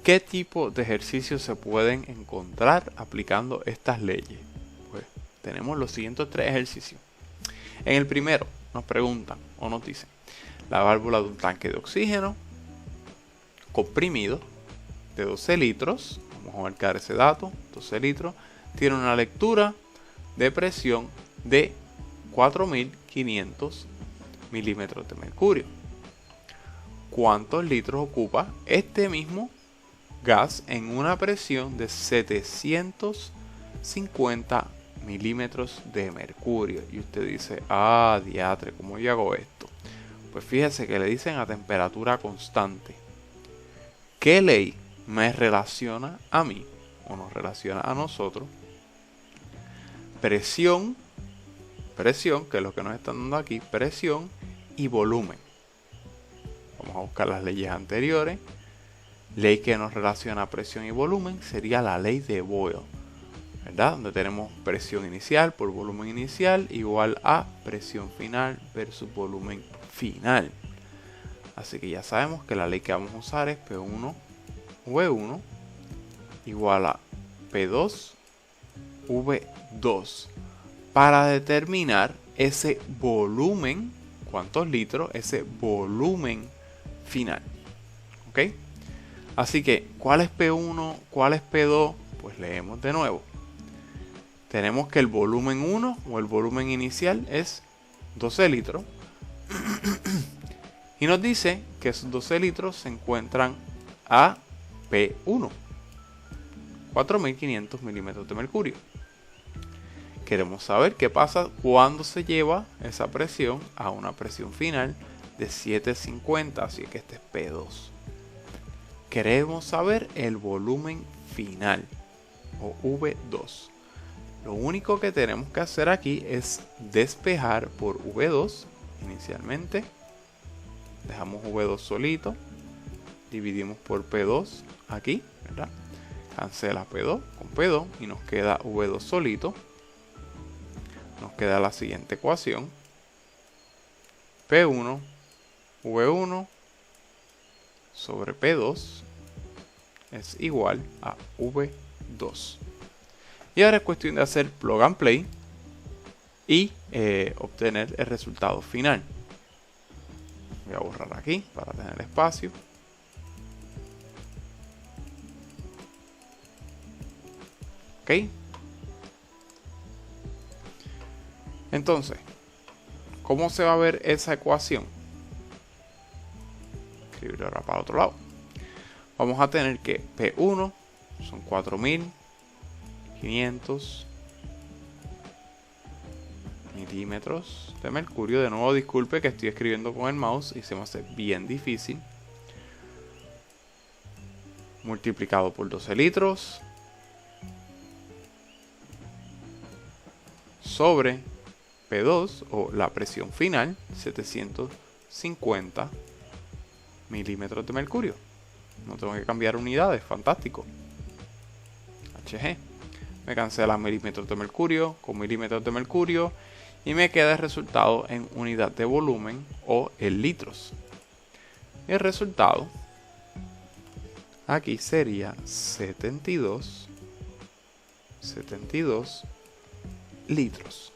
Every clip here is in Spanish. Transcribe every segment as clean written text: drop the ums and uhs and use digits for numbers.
¿Qué tipo de ejercicios se pueden encontrar aplicando estas leyes? Pues tenemos los siguientes 3 ejercicios. En el primero nos preguntan o nos dicen la válvula de un tanque de oxígeno comprimido de 12 litros, vamos a marcar ese dato, 12 litros, tiene una lectura de presión de 4500 milímetros de mercurio. ¿Cuántos litros ocupa este mismo gas en una presión de 750 milímetros de mercurio? Y usted dice, diatre, ¿cómo yo hago esto? Pues fíjese que le dicen a temperatura constante. ¿Qué ley me relaciona a mí o nos relaciona a nosotros? Presión, que es lo que nos están dando aquí, presión y volumen. Vamos a buscar las leyes anteriores. Ley que nos relaciona a presión y volumen sería la ley de Boyle, ¿verdad? Donde tenemos presión inicial por volumen inicial igual a presión final versus volumen final. Así que ya sabemos que la ley que vamos a usar es P1 V1 igual a P2 V2 para determinar ese volumen, cuántos litros, ese volumen final. ¿Ok? Así que, ¿cuál es P1? ¿Cuál es P2? Pues leemos de nuevo. Tenemos que el volumen 1 o el volumen inicial es 12 litros. Y nos dice que esos 12 litros se encuentran a P1, 4500 milímetros de mercurio. Queremos saber qué pasa cuando se lleva esa presión a una presión final de 750, así que este es P2. Queremos saber el volumen final o V2. Lo único que tenemos que hacer aquí es despejar por V2 inicialmente. Dejamos V2 solito. Dividimos por P2 aquí, ¿verdad? Cancela P2 con P2 y nos queda V2 solito. Nos queda la siguiente ecuación. P1 V1 sobre P2 es igual a V2. Y ahora es cuestión de hacer plug and play y obtener el resultado final. Voy a borrar aquí para tener espacio. Ok. Entonces, ¿cómo se va a ver esa ecuación? Escribirlo ahora para el otro lado. Vamos a tener que P1 son 4500 milímetros de mercurio. De nuevo, disculpe que estoy escribiendo con el mouse y se me hace bien difícil. Multiplicado por 12 litros sobre P2 o la presión final, 750 milímetros de mercurio. No tengo que cambiar unidades, fantástico. HG. Me cancela milímetros de mercurio con milímetros de mercurio y me queda el resultado en unidad de volumen o en litros. El resultado aquí sería 72 litros.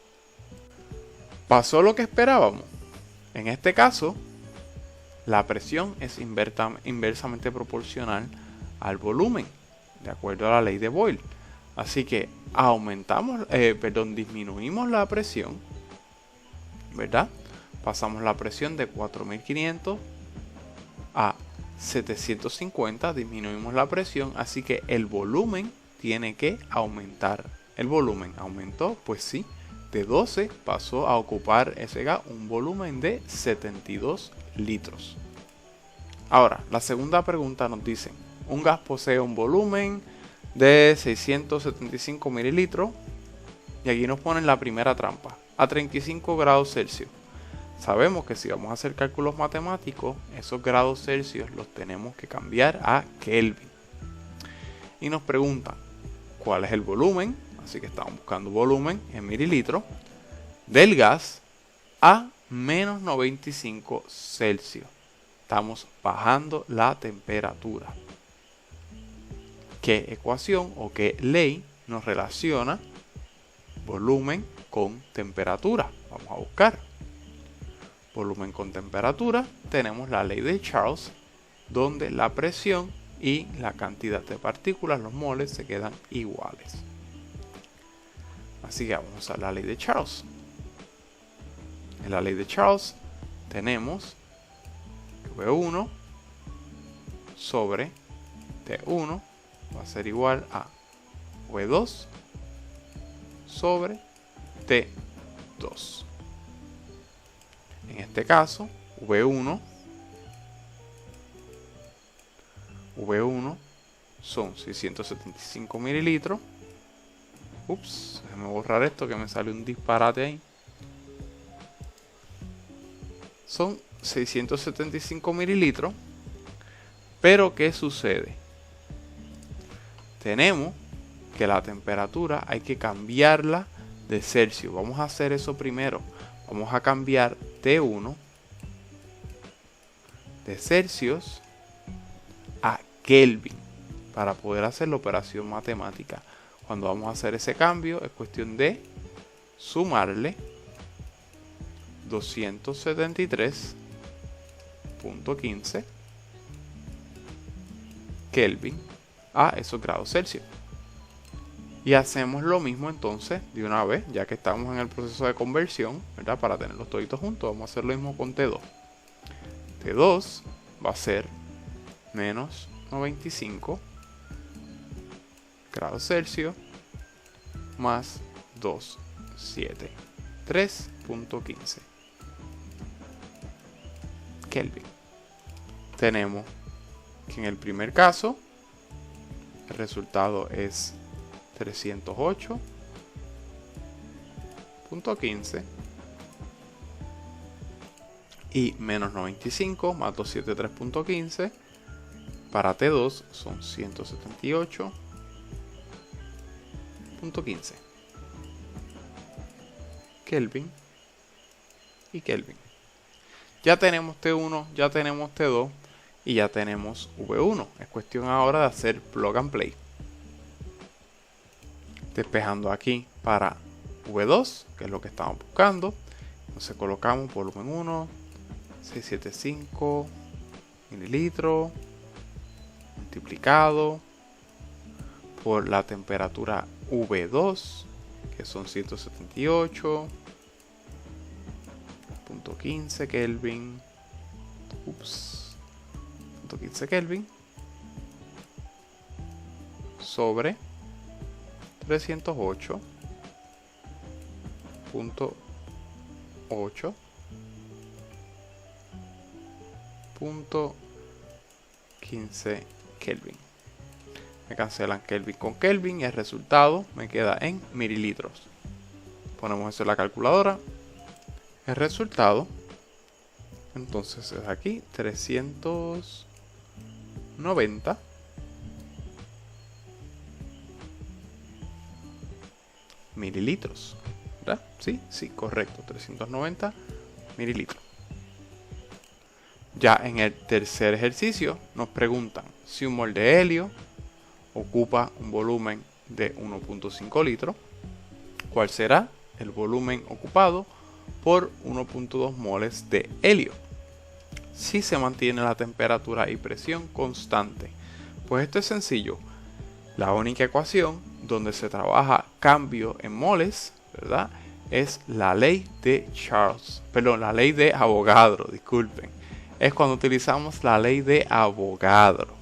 ¿Pasó lo que esperábamos? En este caso, la presión es inversamente proporcional al volumen, de acuerdo a la ley de Boyle. Así que disminuimos la presión, ¿verdad? Pasamos la presión de 4500 a 750, disminuimos la presión, así que el volumen tiene que aumentar. El volumen aumentó, pues sí, de 12 pasó a ocupar ese gas un volumen de 72 litros. Ahora, la segunda pregunta nos dice, un gas posee un volumen de 675 mililitros y aquí nos ponen la primera trampa, a 35 grados Celsius. Sabemos que si vamos a hacer cálculos matemáticos, esos grados Celsius los tenemos que cambiar a Kelvin. Y nos preguntan, ¿cuál es el volumen? Así que estamos buscando volumen en mililitros del gas a menos 95 Celsius. Estamos bajando la temperatura. qué ecuación o qué ley nos relaciona volumen con temperatura. Vamos a buscar volumen con temperatura. Tenemos la ley de Charles, donde la presión y la cantidad de partículas, los moles, se quedan iguales. Así que vamos a usar la ley de Charles. En la ley de Charles tenemos V1 sobre T1 va a ser igual a V2 sobre T2. En este caso, V1 son 675 mililitros. Ups, déjame borrar esto que me sale un disparate ahí. Son 675 mililitros. Pero ¿qué sucede? Tenemos que la temperatura hay que cambiarla de Celsius. Vamos a hacer eso primero. Vamos a cambiar T1 de Celsius a Kelvin para poder hacer la operación matemática. Cuando vamos a hacer ese cambio es cuestión de sumarle 273.15 Kelvin a esos grados Celsius. Y hacemos lo mismo entonces de una vez, ya que estamos en el proceso de conversión, ¿verdad? Para tenerlos toditos juntos, vamos a hacer lo mismo con T2. T2 va a ser menos 95 grados Celsius más 273.15 Kelvin. Tenemos que en el primer caso el resultado es 308.15 y menos 95 más 273.15 para T2 son 178.15 Kelvin y Kelvin. Ya tenemos T1, ya tenemos T2 y ya tenemos V1. Es cuestión ahora de hacer plug and play. Despejando aquí para V2, que es lo que estamos buscando. Entonces colocamos volumen 1, 675 mililitros, multiplicado por la temperatura V2, que son 178.15 Kelvin. Ups. 115 Kelvin sobre 308.15 Kelvin. Me cancelan Kelvin con Kelvin y el resultado me queda en mililitros. Ponemos eso en la calculadora. El resultado entonces es aquí 390 mililitros, ¿verdad? Sí, correcto, 390 mililitros. Ya en el tercer ejercicio nos preguntan si un mol de helio ocupa un volumen de 1.5 litros, ¿cuál será el volumen ocupado por 1.2 moles de helio si se mantiene la temperatura y presión constante? Pues esto es sencillo. La única ecuación donde se trabaja cambio en moles, ¿verdad?, es la ley de Charles, perdón, la ley de Avogadro, disculpen. Es cuando utilizamos la ley de Avogadro.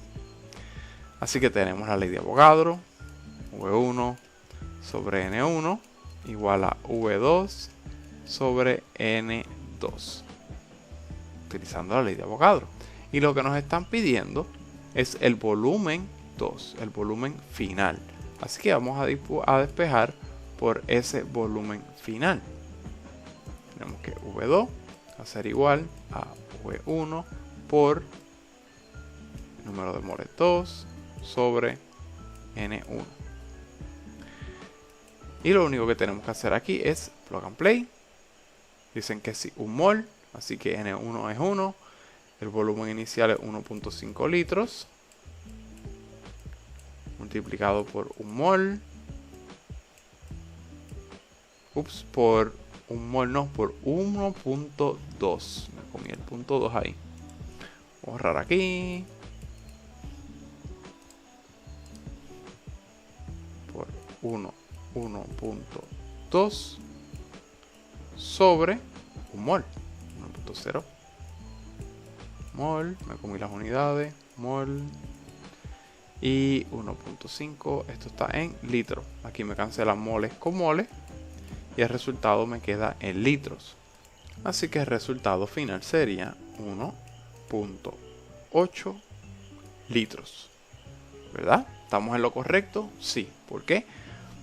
Así que tenemos la ley de Avogadro, V1 sobre N1 igual a V2 sobre N2, utilizando la ley de Avogadro. Y lo que nos están pidiendo es el volumen 2, el volumen final. Así que vamos a despejar por ese volumen final. Tenemos que V2 va a ser igual a V1 por el número de moles 2 sobre N1. Y lo único que tenemos que hacer aquí es plug and play. Dicen que sí, un mol, así que N1 es 1. El volumen inicial es 1.5 litros. multiplicado por 1 mol. Ups, por 1 mol no, por 1.2. Me comí el punto 2 ahí. Borrar aquí. Por 1.2 sobre 1 mol. 1.0 mol. Me comí las unidades. Mol. Y 1.5. Esto está en litros. Aquí me cancelan moles con moles. Y el resultado me queda en litros. Así que el resultado final sería 1.8 litros. ¿Verdad? ¿Estamos en lo correcto? Sí. ¿Por qué?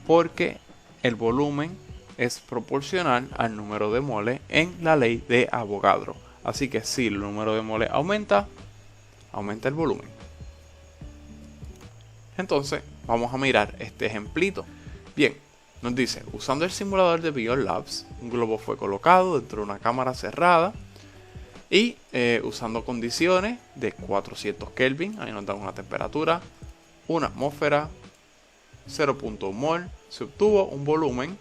Porque el volumen es proporcional al número de moles en la ley de Avogadro. Así que si el número de moles aumenta, aumenta el volumen. Entonces, vamos a mirar este ejemplito. Bien, nos dice, usando el simulador de Beyond Labs, un globo fue colocado dentro de una cámara cerrada y usando condiciones de 400 Kelvin, ahí nos dan una temperatura, una atmósfera, 0.1 mol, se obtuvo un volumen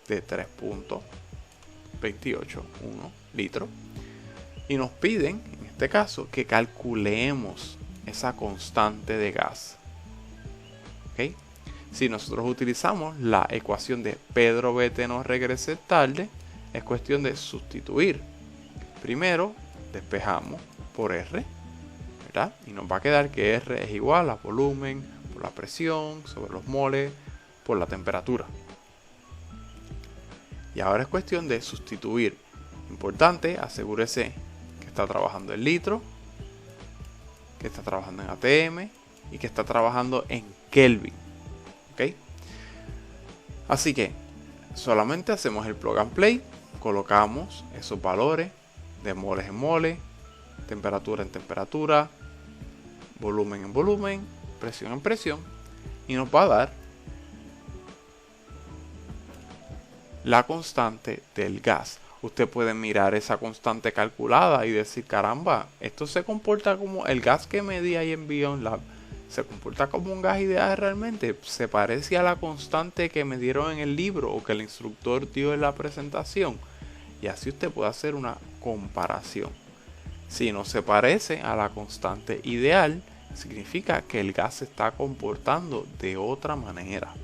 de 3.281 litros y nos piden, en este caso, que calculemos esa constante de gas. ¿Okay? Si nosotros utilizamos la ecuación de Pedro vete no regrese tarde, es cuestión de sustituir. Primero despejamos por R, ¿verdad? Y nos va a quedar que R es igual a volumen por la presión sobre los moles por la temperatura. Y ahora es cuestión de sustituir. Importante, asegúrese que está trabajando en litro, que está trabajando en ATM y que está trabajando en Kelvin. ¿Okay? Así que solamente hacemos el plug and play, colocamos esos valores de moles en moles, temperatura en temperatura, volumen en volumen, presión en presión y nos va a dar la constante del gas. Usted puede mirar esa constante calculada y decir, caramba, esto se comporta como el gas que medí ahí en Beyond Lab. ¿Se comporta como un gas ideal realmente? ¿Se parece a la constante que me dieron en el libro o que el instructor dio en la presentación? Y así usted puede hacer una comparación. Si no se parece a la constante ideal, significa que el gas se está comportando de otra manera.